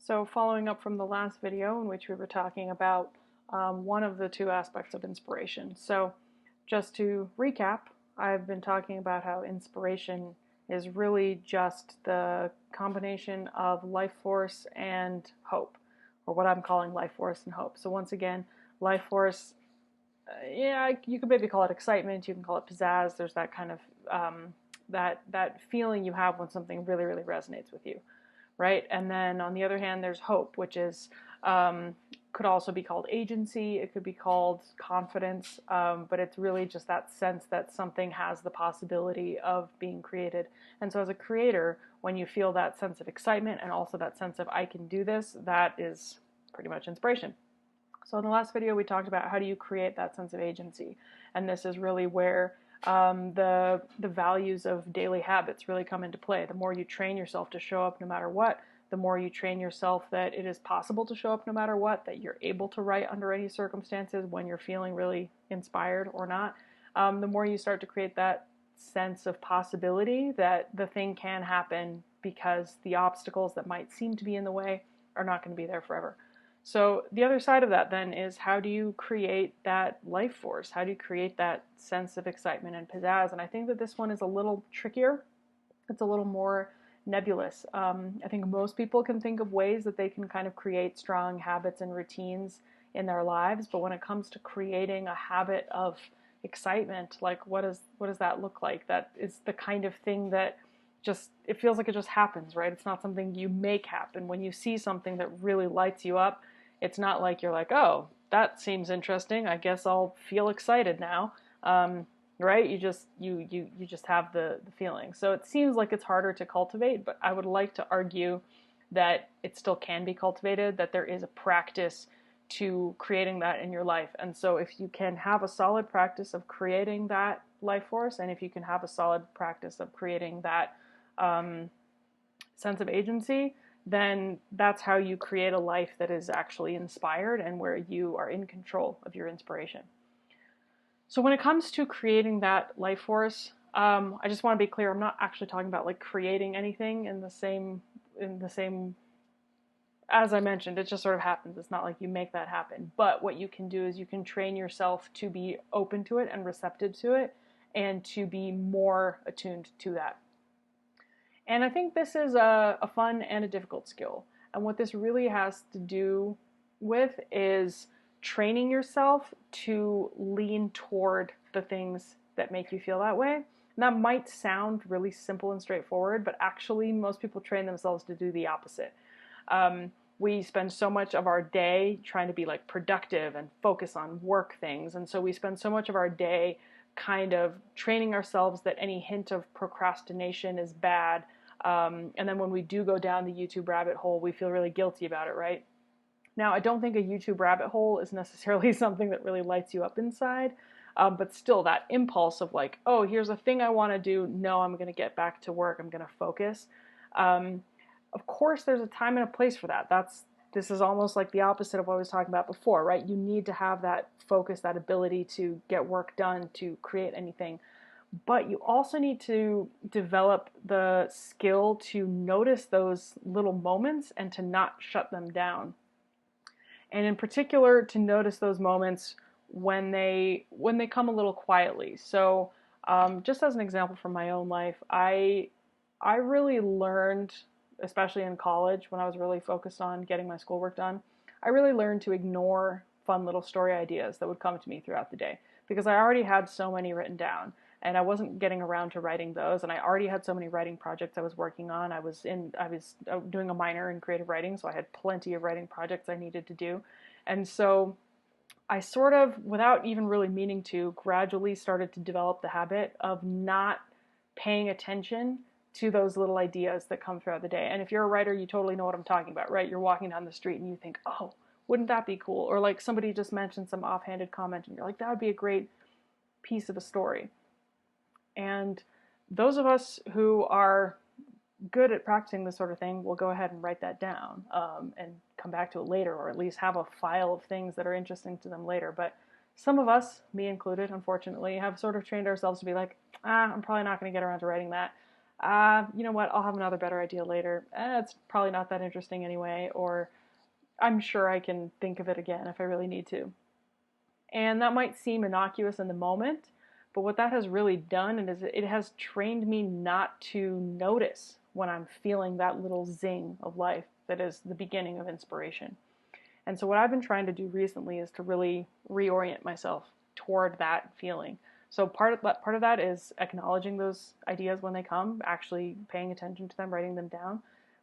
So following up from the last video in which we were talking about one of the two aspects of inspiration. So just to recap, I've been talking about how inspiration is really just the combination of life force and hope, or what I'm calling life force and hope. So once again, life force, yeah, you could maybe call it excitement, you can call it pizzazz. There's that kind of that feeling you have when something really, really resonates with you, right? And then on the other hand, there's hope, which is could also be called agency. It could be called confidence, but it's really just that sense that something has the possibility of being created. And so as a creator, when you feel that sense of excitement and also that sense of I can do this, that is pretty much inspiration. So in the last video, we talked about how do you create that sense of agency. And this is really where the values of daily habits really come into play. The more you train yourself to show up no matter what, the more you train yourself that it is possible to show up no matter what, that you're able to write under any circumstances when you're feeling really inspired or not, the more you start to create that sense of possibility that the thing can happen because the obstacles that might seem to be in the way are not going to be there forever. So the other side of that then is how do you create that life force? How do you create that sense of excitement and pizzazz? And I think that this one is a little trickier. It's a little more nebulous. I think most people can think of ways that they can kind of create strong habits and routines in their lives, but when it comes to creating a habit of excitement, like what does that look like? That is the kind of thing that just, it feels like it just happens, right? It's not something you make happen. When you see something that really lights you up, it's not like you're like, oh, that seems interesting, I guess I'll feel excited now. Right? You just have the feeling. So it seems like it's harder to cultivate, but I would like to argue that it still can be cultivated, that there is a practice to creating that in your life. And so if you can have a solid practice of creating that life force, and if you can have a solid practice of creating that sense of agency, then that's how you create a life that is actually inspired and where you are in control of your inspiration. So when it comes to creating that life force, I just want to be clear, I'm not actually talking about like creating anything in the same, as I mentioned, it just sort of happens. It's not like you make that happen. But what you can do is you can train yourself to be open to it and receptive to it and to be more attuned to that. And I think this is a fun and a difficult skill. And what this really has to do with is training yourself to lean toward the things that make you feel that way. And that might sound really simple and straightforward, but actually most people train themselves to do the opposite. We spend so much of our day trying to be like productive and focus on work things. And so we spend so much of our day kind of training ourselves that any hint of procrastination is bad. And then when we do go down the YouTube rabbit hole, we feel really guilty about it, right? Now, I don't think a YouTube rabbit hole is necessarily something that really lights you up inside, but still that impulse of like, oh, here's a thing I want to do. No, I'm going to get back to work. I'm going to focus. Of course, there's a time and a place for that. This is almost like the opposite of what I was talking about before, right? You need to have that focus, that ability to get work done, to create anything. But you also need to develop the skill to notice those little moments and to not shut them down. And in particular, to notice those moments when they come a little quietly. So just as an example from my own life, I really learned, especially in college when I was really focused on getting my schoolwork done, I really learned to ignore fun little story ideas that would come to me throughout the day because I already had so many written down. And I wasn't getting around to writing those, and I already had so many writing projects I was working on. I was doing a minor in creative writing, so I had plenty of writing projects I needed to do. And so I sort of, without even really meaning to, gradually started to develop the habit of not paying attention to those little ideas that come throughout the day. And if you're a writer, you totally know what I'm talking about, right? You're walking down the street and you think, oh, wouldn't that be cool? Or like somebody just mentioned some offhanded comment and you're like, that would be a great piece of a story. And those of us who are good at practicing this sort of thing will go ahead and write that down and come back to it later, or at least have a file of things that are interesting to them later. But some of us, me included, unfortunately, have sort of trained ourselves to be like, I'm probably not going to get around to writing that. you know what, I'll have another better idea later. It's probably not that interesting anyway, or I'm sure I can think of it again if I really need to. And that might seem innocuous in the moment, but what that has really done is it has trained me not to notice when I'm feeling that little zing of life that is the beginning of inspiration. And so what I've been trying to do recently is to really reorient myself toward that feeling. So part of that is acknowledging those ideas when they come, actually paying attention to them, writing them down.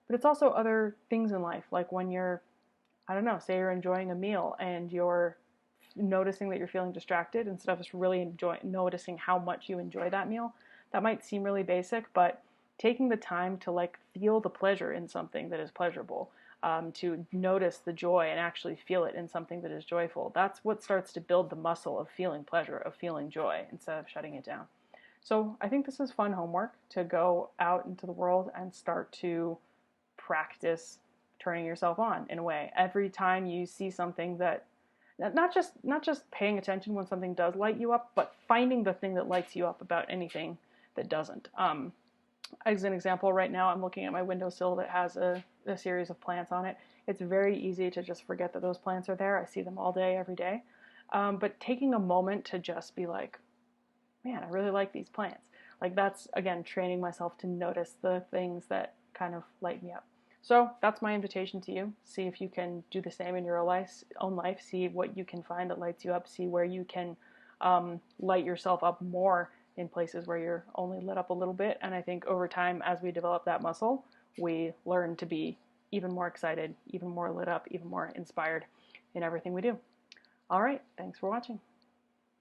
But it's also other things in life, like when you're, I don't know, say you're enjoying a meal and you're noticing that you're feeling distracted instead of just really noticing how much you enjoy that meal. That might seem really basic, but taking the time to like feel the pleasure in something that is pleasurable, to notice the joy and actually feel it in something that is joyful. That's what starts to build the muscle of feeling pleasure, of feeling joy, instead of shutting it down. So I think this is fun homework to go out into the world and start to practice turning yourself on in a way. Every time you see something that not just paying attention when something does light you up, but finding the thing that lights you up about anything that doesn't. As an example, right now I'm looking at my windowsill that has a series of plants on it. It's very easy to just forget that those plants are there. I see them all day, every day. But taking a moment to just be like, man, I really like these plants. Like that's, again, training myself to notice the things that kind of light me up. So that's my invitation to you. See if you can do the same in your own life. See what you can find that lights you up. See where you can light yourself up more in places where you're only lit up a little bit. And I think over time, as we develop that muscle, we learn to be even more excited, even more lit up, even more inspired in everything we do. All right, thanks for watching.